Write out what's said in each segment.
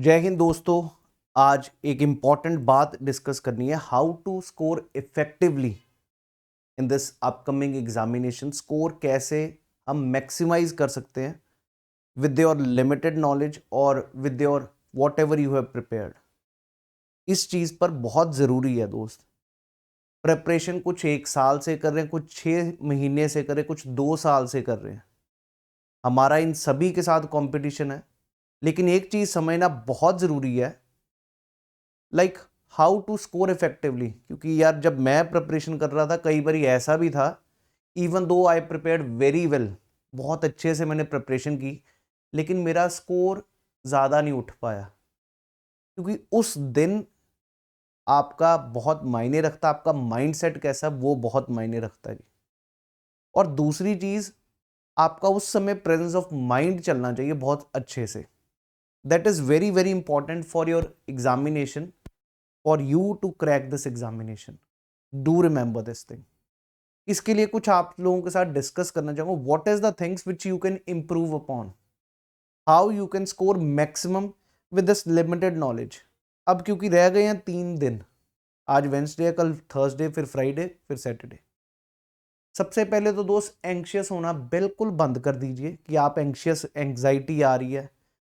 जय हिंद दोस्तों। आज एक इम्पॉर्टेंट बात डिस्कस करनी है, how to score effectively in this upcoming examination. Score कैसे हम मैक्सिमाइज कर सकते हैं विद योर लिमिटेड नॉलेज और with your whatever you have prepared. इस चीज़ पर बहुत ज़रूरी है दोस्त। प्रेपरेशन कुछ 1 साल से कर रहे हैं, कुछ 6 महीने से कर रहे हैं, कुछ 2 साल से कर रहे हैं। हमारा इन सभी के साथ कंपटीशन है, लेकिन एक चीज़ समझना बहुत ज़रूरी है, like how to score effectively. क्योंकि यार जब मैं प्रिपरेशन कर रहा था कई बार ऐसा भी था, इवन दो आई प्रिपेयर्ड वेरी वेल, बहुत अच्छे से मैंने प्रिपरेशन की, लेकिन मेरा स्कोर ज़्यादा नहीं उठ पाया। क्योंकि उस दिन आपका बहुत मायने रखता, आपका माइंडसेट कैसा वो बहुत मायने रखता है जी। और दूसरी चीज़, आपका उस समय प्रेजेंस ऑफ माइंड चलना चाहिए बहुत अच्छे से। That is very very important for your examination, for you to crack this examination. Do remember this thing. इसके लिए कुछ आप लोगों के साथ डिस्कस करना चाहूंगा, what is the things which you can improve upon, how you can score maximum with this limited knowledge. अब क्योंकि रह गए हैं 3 दिन, आज वेंसडे है, कल थर्सडे, फिर फ्राइडे, फिर सैटरडे। सबसे पहले तो दोस्त एंग्शियस होना बिल्कुल बंद कर दीजिए कि आप एंग्शियस, एंग्जाइटी आ रही है,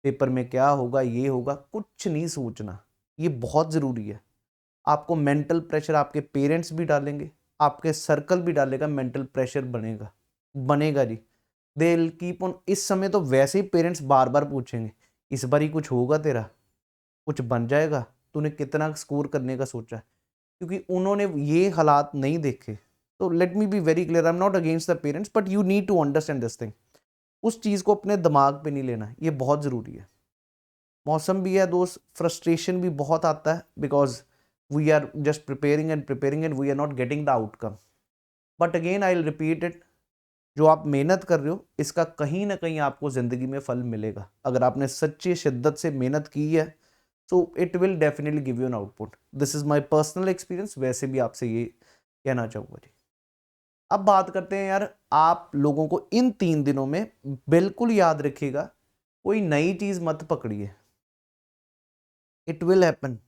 पेपर में क्या होगा, ये होगा, कुछ नहीं सोचना। ये बहुत ज़रूरी है। आपको मेंटल प्रेशर आपके पेरेंट्स भी डालेंगे, आपके सर्कल भी डालेगा, मेंटल प्रेशर बनेगा बनेगा जी। They will keep on. इस समय तो वैसे ही पेरेंट्स बार बार पूछेंगे, इस बार ही कुछ होगा, तेरा कुछ बन जाएगा, तूने कितना स्कोर करने का सोचा है। क्योंकि उन्होंने ये हालात नहीं देखे। तो let me be very clear, I am not against the parents, but you need to understand this thing. उस चीज़ को अपने दिमाग पे नहीं लेना, ये बहुत ज़रूरी है। मौसम भी है दोस्त, फ्रस्ट्रेशन भी बहुत आता है, because we are just preparing and we are not getting the outcome. But again I'll repeat it, जो आप मेहनत कर रहे हो इसका कहीं ना कहीं आपको ज़िंदगी में फल मिलेगा। अगर आपने सच्ची शिद्दत से मेहनत की है तो it will definitely give you an output. This is my personal experience, वैसे भी आपसे ये कहना चाहूँगा जी। अब बात करते हैं यार, आप लोगों को इन 3 दिनों में बिल्कुल याद रखिएगा, कोई नई चीज़ मत पकड़िए। It will happen,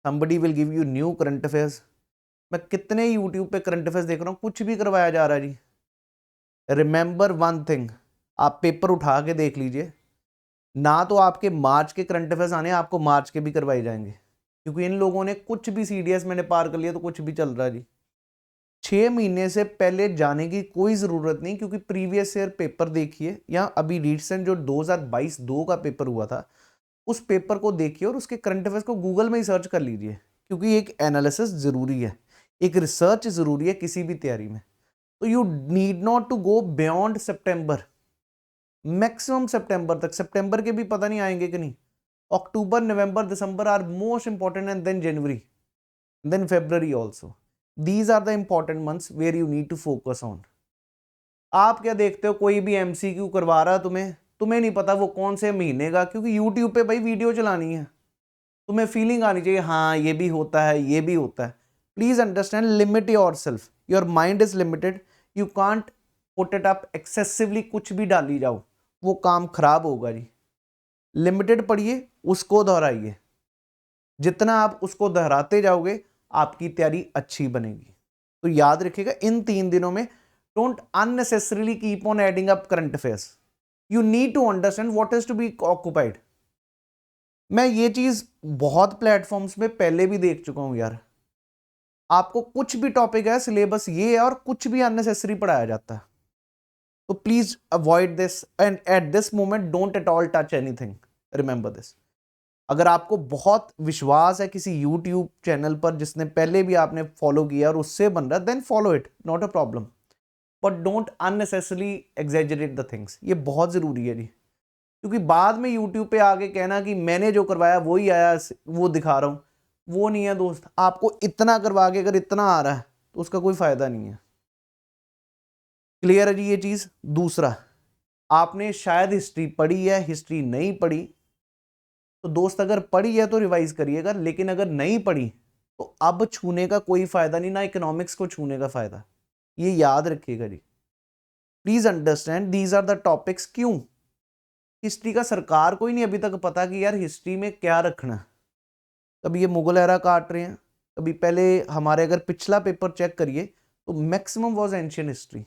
somebody will give you new current affairs. मैं कितने यूट्यूब पे करंट अफेयर्स देख रहा हूँ, कुछ भी करवाया जा रहा है जी। रिमेंबर वन थिंग, आप पेपर उठा के देख लीजिए, ना तो आपके मार्च के करंट अफेयर्स आने, आपको मार्च के भी करवाए जाएंगे। क्योंकि इन लोगों ने कुछ भी सीडीएस मैंने पार कर लिया तो कुछ भी चल रहा है जी। 6 महीने से पहले जाने की कोई ज़रूरत नहीं, क्योंकि प्रीवियस ईयर पेपर देखिए, या अभी रिसेंट जो 2022-2 का पेपर हुआ था उस पेपर को देखिए और उसके करंट अफेयर्स को गूगल में ही सर्च कर लीजिए। क्योंकि एक एनालिसिस ज़रूरी है, एक रिसर्च ज़रूरी है किसी भी तैयारी में। तो you need not to go beyond September, maximum सितंबर तक। सितंबर के भी पता नहीं आएंगे कि नहीं। October, November, December are most important, and then January, then February also. These are the important months where you need to focus on. आप क्या देखते हो, कोई भी एमसीक्यू करवा रहा तुम्हें, तुम्हें नहीं पता वो कौन से महीने का, क्योंकि यूट्यूब पे भाई वीडियो चलानी है, तुम्हें फीलिंग आनी चाहिए, हाँ ये भी होता है, ये भी होता है। Please understand, limit your self, your mind is limited, you can't put it up excessively. कुछ भी डाली जाओ वो काम खराब होगा जी। लिमिटेड पढ़िए, उसको दोहराइए, जितना आप उसको दोहराते जाओगे आपकी तैयारी अच्छी बनेगी। तो याद रखिएगा, इन 3 दिनों में don't unnecessarily keep on adding up current affairs. You need to understand what is to be occupied. मैं ये चीज बहुत प्लेटफॉर्म्स में पहले भी देख चुका हूं यार, आपको कुछ भी टॉपिक है, सिलेबस ये है और कुछ भी अननेसेसरी पढ़ाया जाता है। तो please avoid this, and at this moment don't at all touch anything. Remember this. अगर आपको बहुत विश्वास है किसी यूट्यूब चैनल पर जिसने पहले भी आपने फॉलो किया और उससे बन रहा है, then follow it, not a problem. But don't unnecessarily exaggerate the things, ये बहुत जरूरी है जी। क्योंकि बाद में यूट्यूब पे आके कहना कि मैंने जो करवाया वही आया, वो दिखा रहा हूं, वो नहीं है दोस्त। आपको इतना करवा के अगर इतना आ रहा है तो उसका कोई फायदा नहीं है। क्लियर है जी ये चीज। दूसरा, आपने शायद हिस्ट्री पढ़ी है, हिस्ट्री नहीं पढ़ी, तो दोस्त अगर पढ़ी है तो रिवाइज करिएगा, लेकिन अगर नहीं पढ़ी तो अब छूने का कोई फायदा नहीं, ना इकोनॉमिक्स को छूने का फायदा। ये याद रखिएगा जी। Please understand, these are the topics. क्यों? हिस्ट्री का सरकार को ही नहीं अभी तक पता कि यार हिस्ट्री में क्या रखना है। कभी ये मुगल एरा काट रहे हैं, कभी पहले हमारे अगर पिछला पेपर चेक करिए तो मैक्सिमम वाज एंशियंट हिस्ट्री।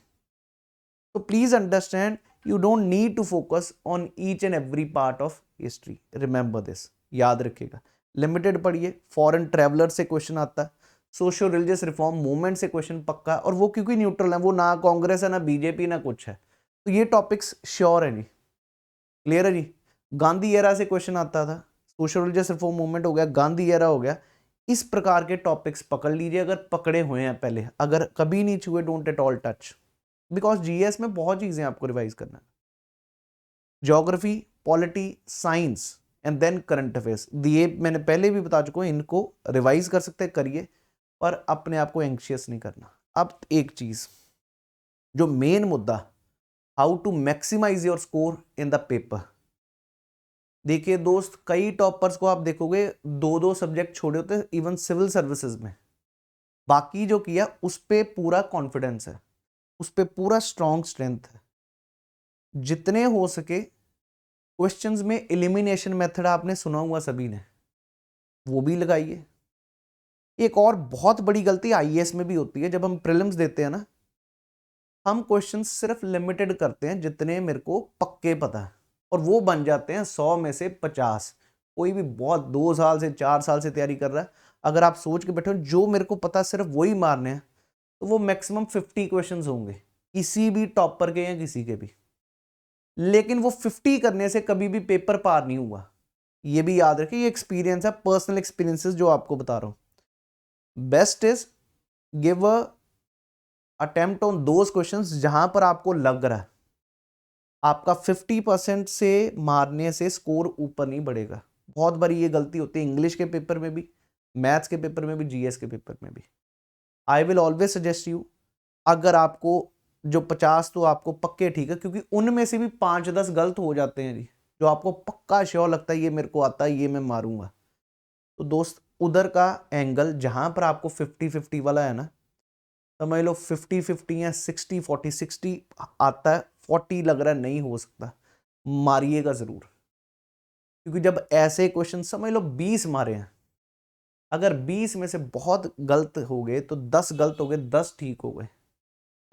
तो please understand, you don't need to focus on each and every part of history, remember this, याद रखिएगा। लिमिटेड पढ़िए, फॉरेन ट्रेवलर से क्वेश्चन आता है, सोशल रिलीजियस रिफॉर्म मूवमेंट से क्वेश्चन पक्का है, और वो क्योंकि न्यूट्रल है, वो ना कांग्रेस है ना बीजेपी ना कुछ है, तो ये टॉपिक्स श्योर है जी, क्लियर है जी। गांधी एरा से क्वेश्चन आता था, सोशल रिलीजियस रिफॉर्म मूवमेंट हो गया, गांधी एरा हो गया, इस प्रकार के टॉपिक्स पकड़ लीजिए अगर पकड़े हुए हैं पहले, अगर कभी नहीं छुए don't at all touch, because GS में बहुत चीजें आपको रिवाइज करना है। Geography, polity, science and then current affairs दिए मैंने पहले भी बता चुका हूं, इनको रिवाइज कर सकते हैं, करिए, पर अपने आप को एंग्शियस नहीं करना। अब एक चीज जो मेन मुद्दा, how to maximise your score in the paper. देखिए दोस्त, कई टॉपर्स को आप देखोगे 2-2 सब्जेक्ट छोड़े होते हैं, इवन सिविल सर्विसेज में, बाकी जो किया उस पे पूरा कॉन्फिडेंस है, उस पे पूरा स्ट्रॉन्ग स्ट्रेंथ है। जितने हो सके क्वेश्चंस में एलिमिनेशन मेथड आपने सुना हुआ सभी ने, वो भी लगाइए। एक और बहुत बड़ी गलती आईएएस में भी होती है, जब हम प्रीलिम्स देते हैं ना, हम क्वेश्चंस सिर्फ लिमिटेड करते हैं जितने मेरे को पक्के पता है, और वो बन जाते हैं 100 में से 50। कोई भी बहुत 2 साल से 4 साल से तैयारी कर रहा है, अगर आप सोच के बैठे हो जो मेरे को पता सिर्फ वही मारने हैं, तो वो मैक्सिमम 50 क्वेश्चंस होंगे, किसी भी टॉपर के या किसी के भी। लेकिन वो 50 करने से कभी भी पेपर पार नहीं हुआ, ये भी याद रखिए, ये एक्सपीरियंस है, पर्सनल एक्सपीरियंसेस जो आपको बता रहा हूं। Best is give a attempt on those questions जहां पर आपको लग रहा है आपका 50% से मारने से स्कोर ऊपर नहीं बढ़ेगा। बहुत बारी ये गलती होती है इंग्लिश के पेपर में भी, मैथ्स के पेपर में भी, जीएस के पेपर में भी। I will always suggest you, अगर आपको जो 50 तो आपको पक्के ठीक है, क्योंकि उनमें से भी 5-10 गलत हो जाते हैं जी, जो आपको पक्का श्योर लगता है ये मेरे को आता है, ये मैं मारूंगा। तो दोस्त उधर का एंगल जहां पर आपको 50-50 वाला है ना, समझ लो 50-50 या 60-40-60 आता है, 40 लग रहा है नहीं हो सकता, मारिएगा जरूर। क्योंकि जब ऐसे क्वेश्चन समझ लो 20 मारे हैं, अगर 20 में से बहुत गलत हो गए तो 10 गलत हो गए, 10 ठीक हो गए,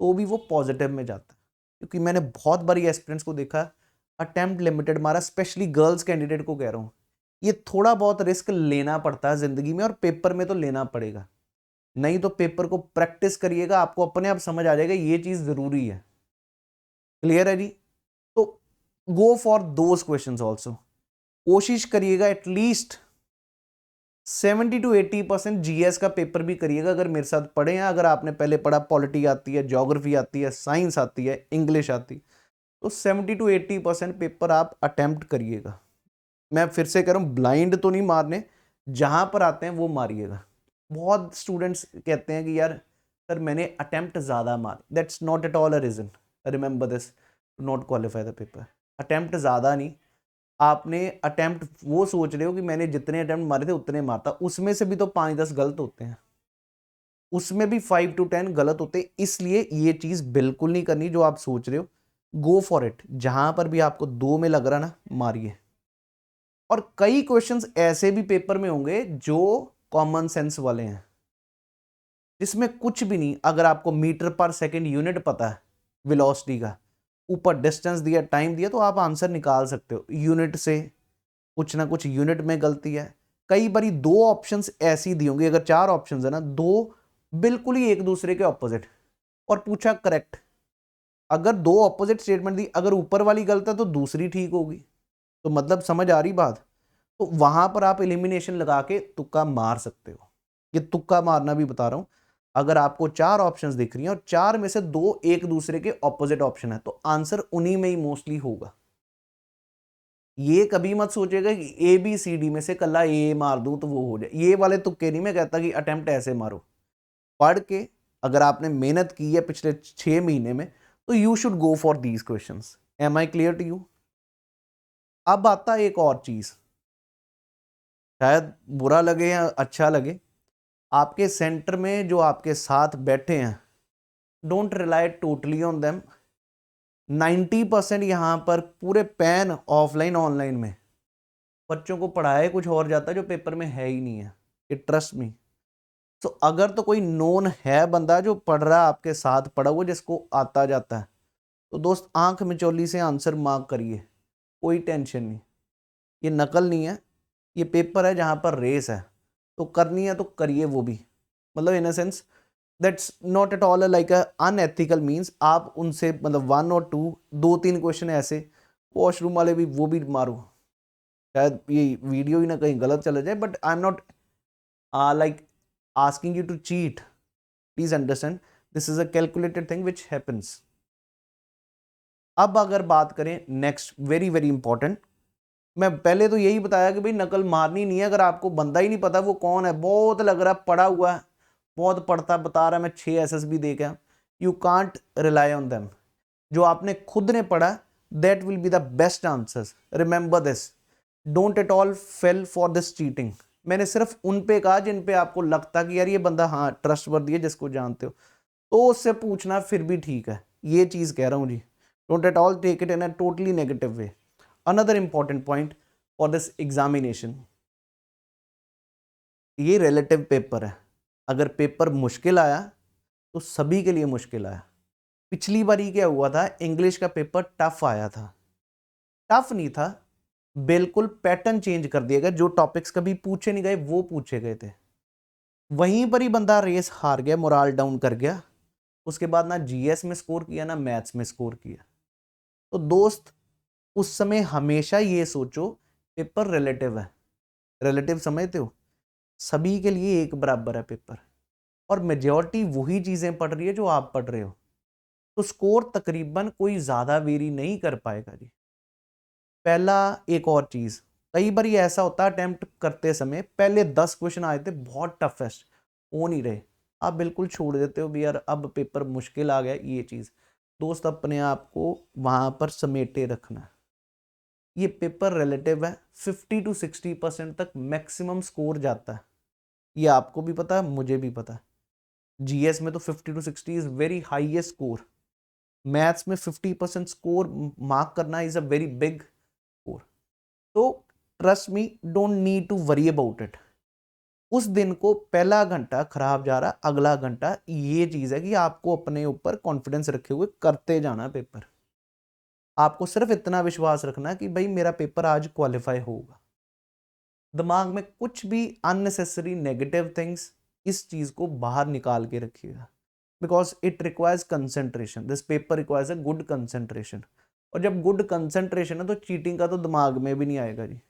तो भी वो पॉजिटिव में जाता है। क्योंकि मैंने बहुत बारी एस्पिरेंट्स को देखा, अटेम्प्ट लिमिटेड मारा, स्पेशली गर्ल्स कैंडिडेट को कह रहा हूँ, ये थोड़ा बहुत रिस्क लेना पड़ता है जिंदगी में, और पेपर में तो लेना पड़ेगा, नहीं तो पेपर को प्रैक्टिस करिएगा, आपको अपने आप समझ आ जाएगा ये चीज जरूरी है। क्लियर है जी। तो go for those questions also, कोशिश करिएगा एटलीस्ट 70-80% जीएस का पेपर भी करिएगा, अगर मेरे साथ पढ़े हैं, अगर आपने पहले पढ़ा, पॉलिटी आती है, ज्योग्राफी आती है, साइंस आती है, इंग्लिश आती, तो 70-80% पेपर आप अटेम्प्ट करिएगा। मैं फिर से कह रहा हूं, ब्लाइंड तो नहीं मारने, जहां पर आते हैं वो मारिएगा। बहुत स्टूडेंट्स कहते हैं कि यार सर मैंने अटेम्प्ट ज़्यादा मारे, that's not at all a reason, remember this, to not qualify the paper. Attempt ज़्यादा नहीं, आपने अटेम्प्ट वो सोच रहे हो कि मैंने जितने अटेम्प्ट मारे थे उतने मारता, उसमें से भी तो 5-10 गलत होते हैं, उसमें भी 5-10 गलत होते हैं, इसलिए ये चीज़ बिल्कुल नहीं करनी जो आप सोच रहे हो। गो फॉर इट, जहां पर भी आपको 2 में लग रहा ना, मारिए। और कई क्वेश्चंस ऐसे भी पेपर में होंगे जो कॉमन सेंस वाले हैं, जिसमें कुछ भी नहीं, अगर आपको मीटर पर सेकंड यूनिट पता है वेलोसिटी का, ऊपर डिस्टेंस दिया, टाइम दिया, तो आप आंसर निकाल सकते हो यूनिट से, कुछ ना कुछ यूनिट में गलती है। कई बारी 2 ऑप्शंस ऐसी दी होंगी, अगर 4 ऑप्शंस है ना, 2 बिल्कुल ही एक दूसरे के ऑपोजिट, और पूछा करेक्ट, अगर 2 ऑपोजिट स्टेटमेंट दी, अगर ऊपर वाली गलत है तो दूसरी ठीक होगी, तो मतलब समझ आ रही बात। तो वहां पर आप एलिमिनेशन लगा के तुक्का मार सकते हो, ये तुक्का मारना भी बता रहा हूं। अगर आपको 4 ऑप्शंस दिख रही हैं और 4 में से 2 एक दूसरे के ऑपोजिट ऑप्शन है, तो आंसर उन्हीं में ही मोस्टली होगा। ये कभी मत सोचेगा कि ए बी सी डी में से कल्ला ए मार दूं तो वो हो जाए, ये वाले तुक्के नहीं मैं कहता कि अटेम्प्ट ऐसे मारो। पढ़ के अगर आपने मेहनत की है पिछले 6 महीने में, तो you should go for these questions. Am I clear to you? अब आता है एक और चीज, शायद बुरा लगे या अच्छा लगे, आपके सेंटर में जो आपके साथ बैठे हैं, don't rely totally on them, 90% यहाँ पर पूरे पैन ऑफलाइन ऑनलाइन में बच्चों को पढ़ाया कुछ और जाता है जो पेपर में है ही नहीं है, ये ट्रस्ट मी। तो अगर तो कोई नोन है बंदा जो पढ़ रहा है आपके साथ पढ़ा हुआ जिसको आता जाता है, तो दोस्त आंख मिचौली से आंसर मार्क करिए, कोई टेंशन नहीं। ये नकल नहीं है, ये पेपर है जहाँ पर रेस है, तो करनी है तो करिए वो भी, मतलब in a sense that's not at all like a unethical means आप उनसे मतलब 1 और 2 2-3 क्वेश्चन ऐसे वॉशरूम वाले भी वो भी मारो, शायद ये वीडियो ही ना कहीं गलत चला जाए, but I am not like asking you to cheat. Please understand, this is a calculated thing which happens. अब अगर बात करें नेक्स्ट, वेरी वेरी इंपॉर्टेंट, मैं पहले तो यही बताया कि भाई नकल मारनी नहीं है। अगर आपको बंदा ही नहीं पता वो कौन है, बहुत लग रहा पढ़ा हुआ है, बहुत पढ़ता बता रहा है मैं 6 SSB दे के, you can't rely on them. जो आपने खुद ने पढ़ा that will be the best answers. Remember this, don't at all fail for this cheating. मैंने सिर्फ उन पे कहा जिन पे आपको लगता कि यार ये बंदा हाँ ट्रस्टवर्दी है, जिसको जानते हो, तो उससे पूछना फिर भी ठीक है। ये चीज़ कह रहा हूँ जी, don't at all take it in a totally negative way. Another important point for this examination, ये रिलेटिव पेपर है। अगर पेपर मुश्किल आया तो सभी के लिए मुश्किल आया। पिछली बार ही क्या हुआ था, इंग्लिश का पेपर टफ आया था। टफ नहीं था, बिल्कुल पैटर्न चेंज कर दिया गया, जो टॉपिक्स कभी पूछे नहीं गए वो पूछे गए थे। वहीं पर ही बंदा रेस हार गया, मोराल डाउन कर गया। उसके बाद ना जीएस में स्कोर किया ना मैथ्स में स्कोर किया। तो दोस्त उस समय हमेशा ये सोचो पेपर रिलेटिव है। रिलेटिव समझते हो, सभी के लिए एक बराबर है पेपर, और मेजॉरिटी वही चीजें पढ़ रही है जो आप पढ़ रहे हो, तो स्कोर तकरीबन कोई ज्यादा वेरी नहीं कर पाएगा जी। पहला एक और चीज, कई बार ये ऐसा होता है अटेम्प्ट करते समय पहले 10 क्वेश्चन आए थे बहुत टफेस्ट, हो नहीं रहे, आप बिल्कुल छोड़ देते हो भी यार अब पेपर मुश्किल आ गया। ये चीज दोस्त अपने आप को वहां पर समेटे रखना। ये पेपर रिलेटिव है, 50 to 60% तक मैक्सिमम स्कोर जाता है, ये आपको भी पता है मुझे भी पता है। जीएस में तो 50 to 60 is very highest score, maths में 50% स्कोर मार्क करना is a very big score. तो trust me, don't need to worry about it. उस दिन को पहला घंटा खराब जा रहा, अगला घंटा ये चीज है कि आपको अपने ऊपर कॉन्फिडेंस रखे हुए करते जाना पेपर। आपको सिर्फ इतना विश्वास रखना कि भाई मेरा पेपर आज क्वालिफाई होगा। दिमाग में कुछ भी अननेसेसरी नेगेटिव थिंग्स, इस चीज को बाहर निकाल के रखिएगा, because it requires concentration. This paper requires a good concentration, और जब गुड कंसेंट्रेशन है तो चीटिंग का तो दिमाग में भी नहीं आएगा जी,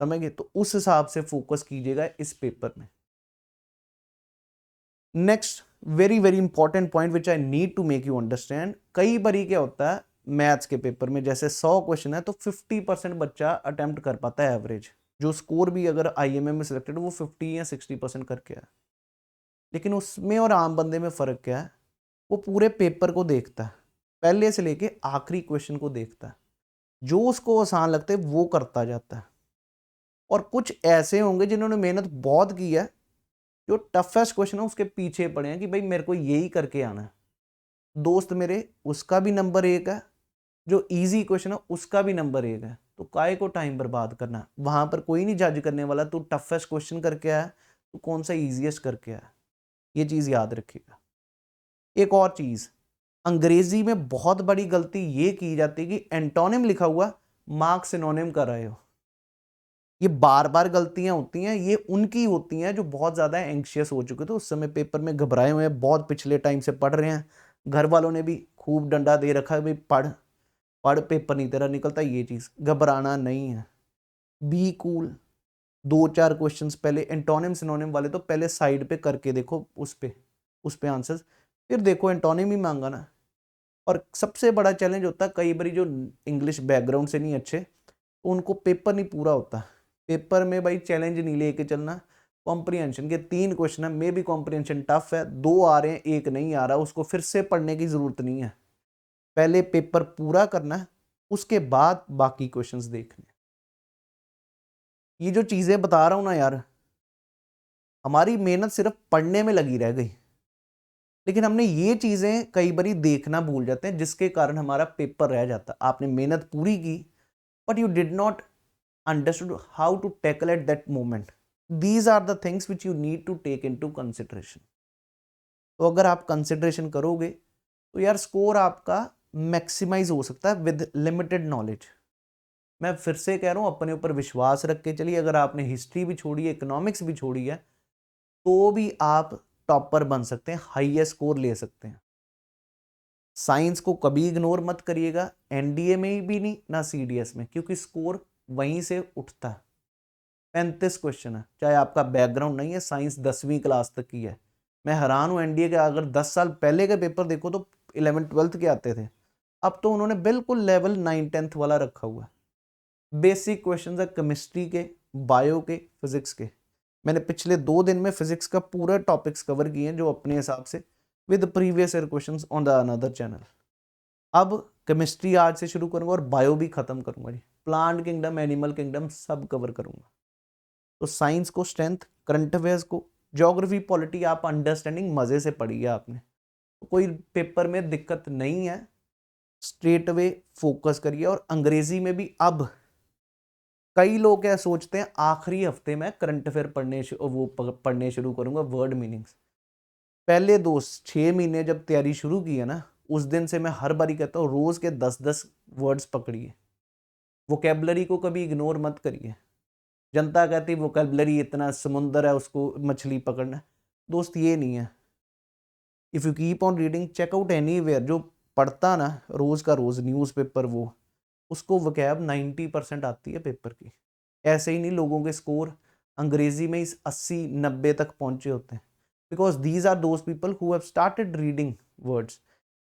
समझ गए। तो उस हिसाब से फोकस कीजिएगा इस पेपर में। Next very very important point which I need to make you understand, कई बारी क्या होता है मैथ्स के पेपर में, जैसे 100 क्वेश्चन है तो 50% बच्चा अटेम्प्ट कर पाता है एवरेज, जो स्कोर भी अगर आईएमएम में सिलेक्टेड वो 50 या 60% करके है। लेकिन उसमें और आम बंदे में फर्क क्या है, वो पूरे पेपर को देखता है, पहले से लेके आखिरी क्वेश्चन को देखता है, जो उसको आसान लगता है वो करता जाता है। और कुछ ऐसे होंगे जिन्होंने मेहनत बहुत की है, जो टफेस्ट क्वेश्चन है उसके पीछे पड़े हैं कि भाई मेरे को यही करके आना है। दोस्त मेरे, उसका भी नंबर 1 है, जो इजी क्वेश्चन है उसका भी नंबर 1 है, तो काय को टाइम बर्बाद करना, वहां पर कोई नहीं जज करने वाला तू टफेस्ट क्वेश्चन करके आया तो कौन सा इजीएस्ट करके आया। ये चीज याद रखिएगा। एक और चीज, अंग्रेजी में बहुत बड़ी गलती ये की जाती है कि एंटोनिम लिखा हुआ मार्क सिनोनिम कर रहे हो। ये बार बार गलतियां होती हैं, ये उनकी होती हैं जो बहुत ज्यादा एंग्शियस हो चुके थे उस समय, पेपर में घबराए हुए हैं, बहुत पिछले टाइम से पढ़ रहे हैं, घर वालों ने भी खूब डंडा दे रखा है भाई पढ़ पढ़, पेपर नहीं तेरा निकलता। ये चीज घबराना नहीं है, बी कूल। 2-4 क्वेश्चंस पहले एंटोनिम सिनोनिम वाले तो पहले साइड पे करके देखो, उस पे आंसर्स, फिर देखो एंटोनिम ही मांगा ना। और सबसे बड़ा चैलेंज होता है कई बार जो इंग्लिश बैकग्राउंड से नहीं अच्छे, तो उनको पेपर नहीं पूरा होता। पेपर में भाई चैलेंज नहीं लेके चलना। कॉम्प्रिहेंशन के 3 क्वेश्चन है, मे भी कॉम्प्रिहेंशन टफ है, 2 आ रहे हैं 1 नहीं आ रहा, उसको फिर से पढ़ने की जरूरत नहीं है। पहले पेपर पूरा करना है, उसके बाद बाकी क्वेश्चंस देखने। ये जो चीजें बता रहा हूं ना यार, हमारी मेहनत सिर्फ पढ़ने में लगी रह गई, लेकिन हमने ये चीज़ें कई बारी देखना भूल जाते हैं, जिसके कारण हमारा पेपर रह जाता। आपने मेहनत पूरी की, but you did not understood how to tackle at that moment. These are the things which you need to take into consideration. तो अगर आप कंसिडरेशन करोगे तो यार स्कोर आपका मैक्सिमाइज हो सकता है विद लिमिटेड नॉलेज। मैं फिर से कह रहा हूँ, अपने ऊपर विश्वास रख के चलिए। अगर आपने हिस्ट्री भी छोड़ी है, इकोनॉमिक्स भी छोड़ी है, तो भी आप टॉपर बन सकते हैं, हाईएस्ट स्कोर ले सकते हैं। साइंस को कभी इग्नोर मत करिएगा, एनडीए में भी नहीं, ना सीडीएस में, क्योंकि स्कोर वहीं से उठता है। 35 क्वेश्चन है, चाहे आपका बैकग्राउंड नहीं है, साइंस 10वीं क्लास तक की है। मैं हैरान हूँ, एनडीए के अगर 10 साल पहले के पेपर देखो तो 11th-12th के आते थे। अब तो उन्होंने बिल्कुल लेवल 9th-10th वाला रखा हुआ है। बेसिक क्वेश्चन है केमिस्ट्री के, बायो के, फिजिक्स के। मैंने पिछले 2 दिन में फिजिक्स का पूरा टॉपिक्स कवर किए हैं, जो अपने हिसाब से with previous year questions on the another channel. अब केमिस्ट्री आज से शुरू करूंगा और बायो भी खत्म करूंगा जी। प्लांट किंगडम, एनिमल किंगडम सब कवर करूंगा। तो साइंस को स्ट्रेंथ, करंट अफेयर्स को, ज्योग्राफी, पॉलिटी आप अंडरस्टैंडिंग मजे से पढ़ी है आपने, तो कोई पेपर में दिक्कत नहीं है। स्ट्रेट अवे फोकस करिए। और अंग्रेजी में भी अब कई लोग क्या सोचते हैं, आखिरी हफ्ते में करंट अफेयर पढ़ने शुरू करूंगा, वर्ड मीनिंग्स। पहले 6 महीने जब तैयारी शुरू की है ना, उस दिन से मैं हर बारी कहता हूँ रोज के 10-10 वर्ड्स पकड़िए। वोकेबलरी को कभी इग्नोर मत करिए। जनता कहती वोकेबलरी इतना समुंदर है, उसको मछली पकड़ना है। दोस्त ये नहीं है। If you keep on reading, checkout anywhere, जो पढ़ता ना रोज का रोज न्यूज़पेपर, वो उसको वोकैब 90% आती है पेपर की। ऐसे ही नहीं, लोगों के स्कोर अंग्रेजी में इस 80-90 तक पहुंचे होते हैं, because these are those people who have started reading words.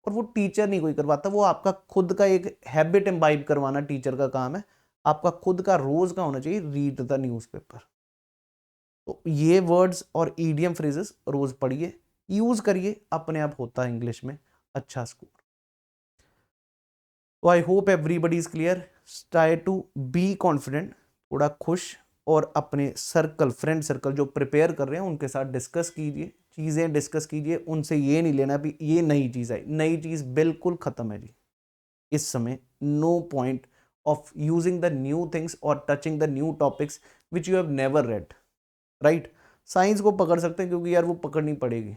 और वो टीचर नहीं कोई करवाता, वो आपका खुद का एक हैबिट इम्बाइब करवाना टीचर का काम है। आपका खुद का रोज का होना चाहिए, रीड द न्यूज़पेपर। तो ये वर्ड्स और ईडियम फ्रेजेस रोज पढ़िए, यूज करिए, अपने आप होता है इंग्लिश में अच्छा स्कोर। तो I hope everybody is clear. Try to be confident, थोड़ा खुश, और अपने सर्कल, फ्रेंड सर्कल जो प्रिपेयर कर रहे हैं उनके साथ डिस्कस कीजिए, चीज़ें डिस्कस कीजिए। उनसे ये नहीं लेना भी ये नई चीज़ है, नई चीज़ बिल्कुल ख़त्म है जी इस समय। No point of using the new things और touching the new topics which you have never read, right. Science को पकड़ सकते हैं क्योंकि यार वो पकड़नी पड़ेगी।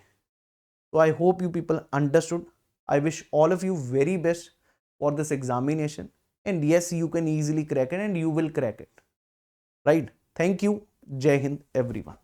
तो I hope you people understood. I wish all of you very best for this examination. And yes, you can easily crack it and you will crack it. Right? Thank you. Jai Hind, everyone.